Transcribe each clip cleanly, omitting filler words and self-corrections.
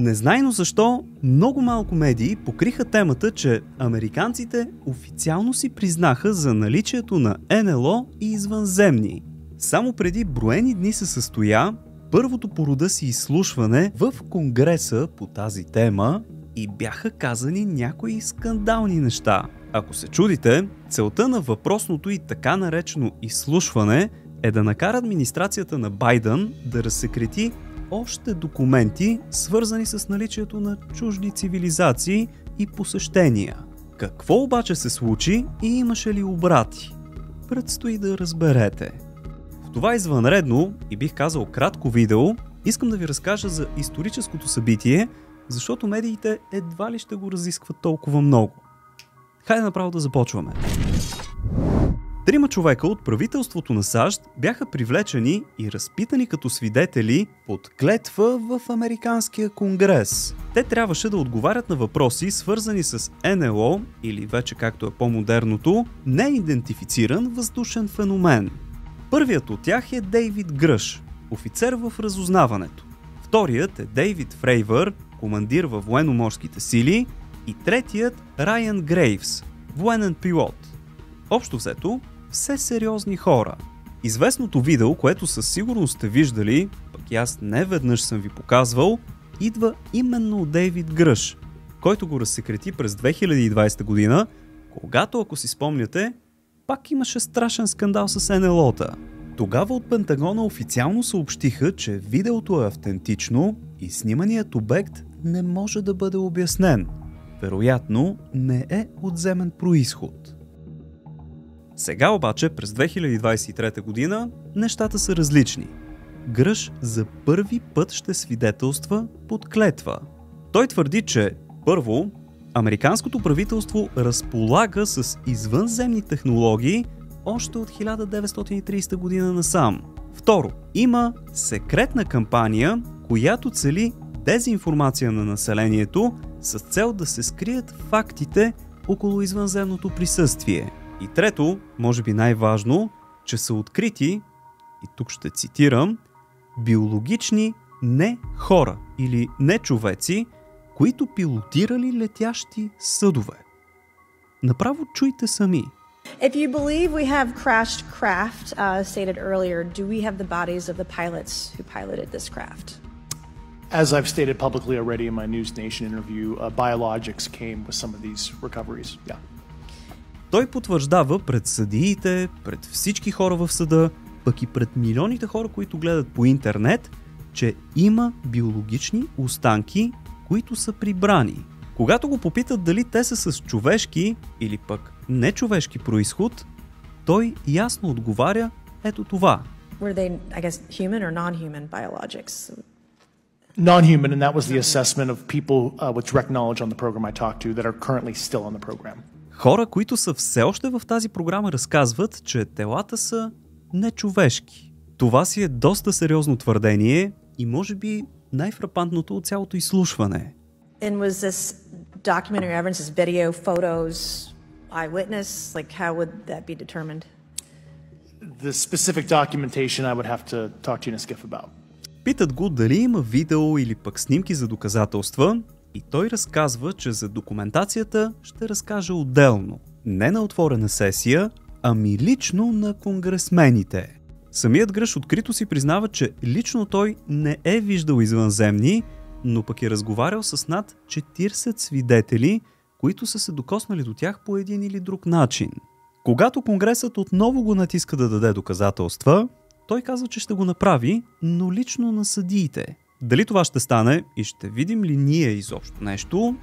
Незнайно защо, много малко медии покриха темата, че американците официално си признаха за наличието на НЛО и извънземни. Само преди броени дни се състоя първото по рода си изслушване в Конгреса по тази тема и бяха казани някои скандални неща. Ако се чудите, целта на въпросното и така наречено изслушване е да накара администрацията на Байдън да разсекрети още документи, свързани с наличието на чужди цивилизации и посещения. Какво обаче се случи и имаше ли обрати? Предстои да разберете. В това извънредно и бих казал кратко видео искам да ви разкажа за историческото събитие, защото медиите едва ли ще го разискват толкова много. Хайде направо да започваме. 3 човека от правителството на САЩ бяха привлечени и разпитани като свидетели под клетва в Американския конгрес. Те трябваше да отговарят на въпроси, свързани с НЛО, или вече както е по-модерното, неидентифициран въздушен феномен. Първият от тях е Дейвид Гръш, офицер в разузнаването. Вторият е Дейвид Фрейвър, командир във военноморските сили, и третият Райан Грейвс, военен пилот. Общо взето, все сериозни хора. Известното видео, което със сигурност сте виждали, пък и аз не веднъж съм ви показвал, идва именно от Дейвид Гръш, който го разсекрети през 2020 година, когато, ако си спомняте, пак имаше страшен скандал с НЛО-та. Тогава от Пентагона официално съобщиха, че видеото е автентично и сниманият обект не може да бъде обяснен. Вероятно не е от земен произход. Сега обаче, през 2023 година, нещата са различни. Гръш за първи път ще свидетелства под клетва. Той твърди, че първо, американското правителство разполага с извънземни технологии още от 1930 година насам. Второ, има секретна кампания, която цели дезинформация на населението с цел да се скрият фактите около извънземното присъствие. И трето, може би най-важно, че са открити, и тук ще цитирам, биологични не хора или не човеци, които пилотирали летящи съдове. Направо чуйте сами. If you believe we have crashed craft, stated earlier, do we have the bodies of the pilots who piloted this craft? As I've stated publicly already in my News Nation interview, Biologics came with some of these recoveries. Yeah. Той потвърждава пред съдиите, пред всички хора в съда, пък и пред милионите хора, които гледат по интернет, че има биологични останки, които са прибрани. Когато го попитат дали те са с човешки или пък нечовешки произход, той ясно отговаря ето това. Were they, I guess, human or non-human biologics? Non-human, and that was the assessment of people with direct knowledge on the program I talked to that are currently still on the program. Хора, които са все още в тази програма, разказват, че телата са нечовешки. Това си е доста сериозно твърдение и може би най-фрапантното от цялото изслушване. And was this documentary evidence, this video, photos, eyewitness? Like, how would that be determined? The specific documentation I would have to talk to you in a skiff about. Питат го дали има видео или пък снимки за доказателства и той разказва, че за документацията ще разкаже отделно. Не на отворена сесия, ами лично на конгресмените. Самият Гръш открито си признава, че лично той не е виждал извънземни, но пък е разговарял с над 40 свидетели, които са се докоснали до тях по един или друг начин. Когато Конгресът отново го натиска да даде доказателства, той казва, че ще го направи, но лично на съдиите. Дали това ще стане и ще видим ли ние изобщо нещо,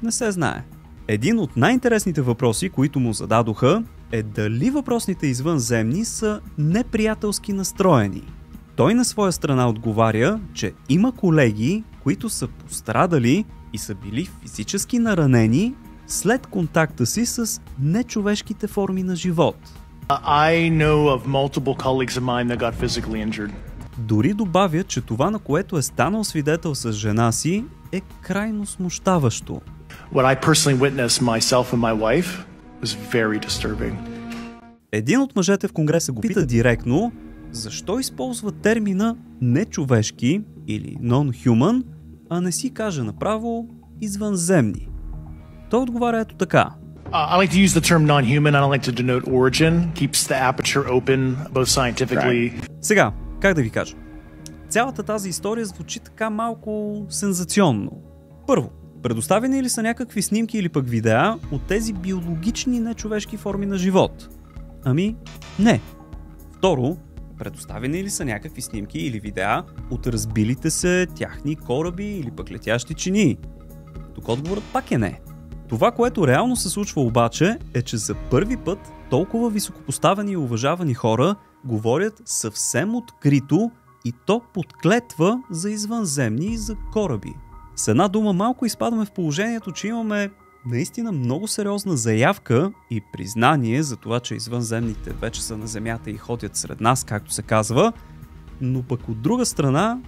не се знае. Един от най-интересните въпроси, които му зададоха, е дали въпросните извънземни са неприятелски настроени. Той на своя страна отговаря, че има колеги, които са пострадали и са били физически наранени след контакта си с нечовешките форми на живот. I know of multiple colleagues of mine that got physically injured. Дори добавя, че това, на което е станал свидетел с жена си, е крайно смущаващо. What I personally witnessed myself and my wife was very disturbing. Един от мъжете в Конгреса го пита директно, защо използва термина нечовешки или non-human, а не си каже направо извънземни. Той отговаря ето така. I like to use the term non-human. I don't like to denote origin. Keeps the aperture open, both scientifically. Сега, как да ви кажа? Цялата тази история звучи така малко сензационно. Първо, предоставени ли са някакви снимки или пък видеа от тези биологични нечовешки форми на живот? Ами, не. Второ, предоставени ли са някакви снимки или видеа от разбилите се тяхни кораби или пък летящи чинии? Тук отговорът пак е не. Това, което реално се случва обаче, е, че за първи път толкова високопоставени и уважавани хора говорят съвсем открито и то под клетва за извънземни и за кораби. С една дума малко изпадаме в положението, че имаме наистина много сериозна заявка и признание за това, че извънземните вече са на Земята и ходят сред нас, както се казва, но пък от друга страна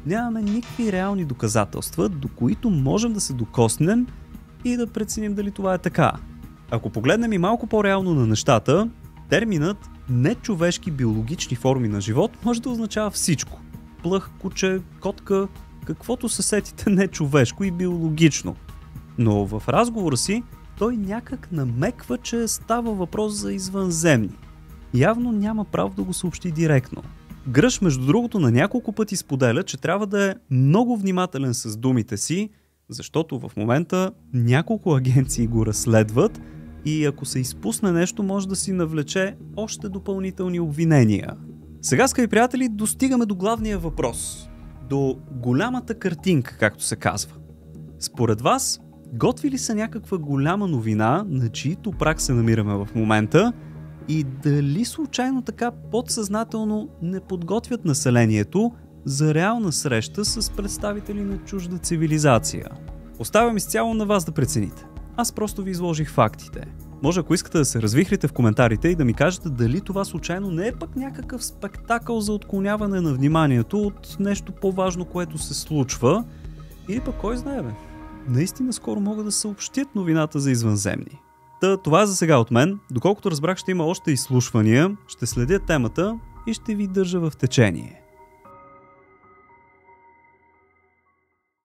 нямаме никакви реални доказателства, до които можем да се докоснем и да преценим дали това е така. Ако погледнем и малко по-реално на нещата, терминът нечовешки биологични форми на живот може да означава всичко. Плъх, куче, котка, каквото се сетите нечовешко и биологично. Но в разговора си той някак намеква, че става въпрос за извънземни. Явно няма право да го съобщи директно. Гръш, между другото, на няколко пъти споделя, че трябва да е много внимателен с думите си, защото в момента няколко агенции го разследват и ако се изпусне нещо, може да си навлече още допълнителни обвинения. Сега, скъпи приятели, достигаме до главния въпрос. До голямата картинка, както се казва. Според вас, готви ли са някаква голяма новина, на чието праг се намираме в момента, и дали случайно така подсъзнателно не подготвят населението за реална среща с представители на чужда цивилизация? Оставям изцяло на вас да прецените. Аз просто ви изложих фактите. Може, ако искате да се развихрите в коментарите и да ми кажете дали това случайно не е пък някакъв спектакъл за отклоняване на вниманието от нещо по-важно, което се случва, или пък кой знае бе. Наистина скоро могат да съобщят новината за извънземни. Това за сега от мен. Доколкото разбрах, ще има още изслушвания, ще следя темата и ще ви държа в течение.